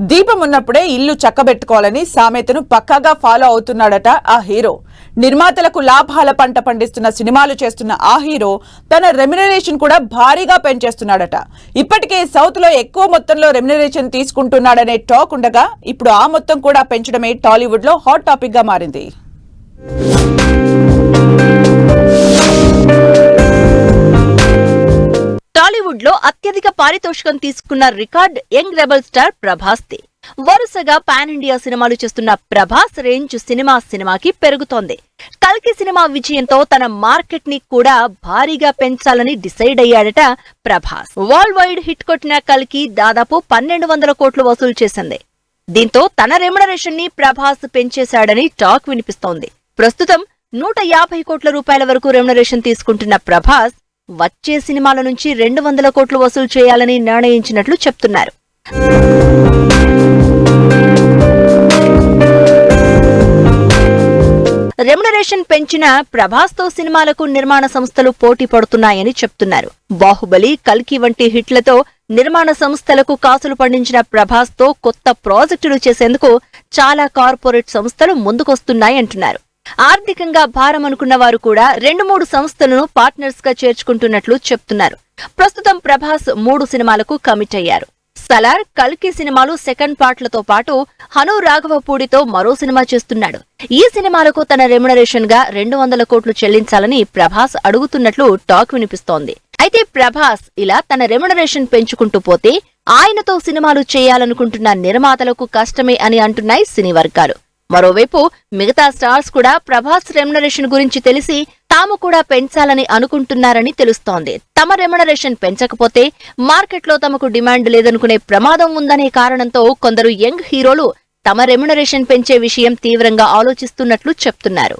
దీపం ఉన్నప్పుడే ఇల్లు చక్కబెట్టుకోవాలని సామెతను పక్కాగా ఫాలో అవుతున్నాడట ఆ హీరో. నిర్మాతలకు లాభాల పంట పండిస్తున్న సినిమాలు చేస్తున్న ఆ హీరో తన రెమ్యునరేషన్ కూడా భారీగా పెంచేస్తున్నాడట. ఇప్పటికే సౌత్ లో ఎక్కువ మొత్తంలో రెమ్యునరేషన్ తీసుకుంటున్నాడనే టాక్ ఉండగా ఇప్పుడు ఆ మొత్తం కూడా పెంచడమే టాలీవుడ్ లో హాట్ టాపిక్ గా మారింది. టాలీవుడ్ లో అత్యధిక పారితోషికం తీసుకున్న record young rebel star Prabhas they. వరుసగా పాన్ ఇండియా సినిమాలు చేస్తున్న ప్రభాస్ రేంజ్ సినిమాకి పెరుగుతోంది. కల్కి సినిమా విజయంతో తన మార్కెట్ ని కూడా భారీగా పెంచాలని డిసైడ్ అయ్యాడట ప్రభాస్. వరల్డ్ వైడ్ హిట్ కొట్టిన కల్కి దాదాపు 1200 కోట్లు వసూలు చేసింది. దీంతో తన రెమ్యునరేషన్ ని ప్రభాస్ పెంచేశాడని టాక్ వినిపిస్తోంది. ప్రస్తుతం 150 కోట్ల రూపాయల వరకు రెమ్యునరేషన్ తీసుకుంటున్న ప్రభాస్ వచ్చే సినిమాల నుంచి 200 కోట్లు వసూలు చేయాలని నిర్ణయించినట్లు చెప్తున్నారు. రెమ్యునరేషన్ పెంచిన ప్రభాస్ తో సినిమాలకు నిర్మాణ సంస్థలు పోటీ పడుతున్నాయని చెప్తున్నారు. బాహుబలి, కల్కి వంటి హిట్లతో నిర్మాణ సంస్థలకు కాసులు పండించిన ప్రభాస్ తో కొత్త ప్రాజెక్టులు చేసేందుకు చాలా కార్పొరేట్ సంస్థలు ముందుకొస్తున్నాయంటున్నారు. ఆర్థికంగా భారం అనుకున్న వారు కూడా 2-3 సంస్థలను పార్ట్నర్స్ గా చేర్చుకుంటున్నట్లు చెప్తున్నారు. ప్రస్తుతం ప్రభాస్ 3 సినిమాలకు కమిట్ అయ్యారు. సలార్, కల్కి సినిమాలు సెకండ్ పార్ట్లతో పాటు హను రాఘవపూడితో మరో సినిమా చేస్తున్నాడు. ఈ సినిమాలకు తన రెమ్యునరేషన్ గా 200 కోట్లు చెల్లించాలని ప్రభాస్ అడుగుతున్నట్లు టాక్ వినిపిస్తోంది. అయితే ప్రభాస్ ఇలా తన రెమ్యునరేషన్ పెంచుకుంటూ పోతే ఆయనతో సినిమాలు చేయాలనుకుంటున్న నిర్మాతలకు కష్టమే అని అంటున్నాయి సినీ వర్గాలు. మరోవైపు మిగతా స్టార్స్ కూడా ప్రభాస్ రెమ్యునరేషన్ గురించి తెలిసి తాము కూడా పెంచాలని అనుకుంటున్నారని తెలుస్తోంది. తమ రెమ్యునరేషన్ పెంచకపోతే మార్కెట్లో తమకు డిమాండ్ లేదనుకునే ప్రమాదం ఉందనే కారణంతో కొందరు యంగ్ హీరోలు తమ రెమ్యునరేషన్ పెంచే విషయం తీవ్రంగా ఆలోచిస్తున్నట్లు చెప్తున్నారు.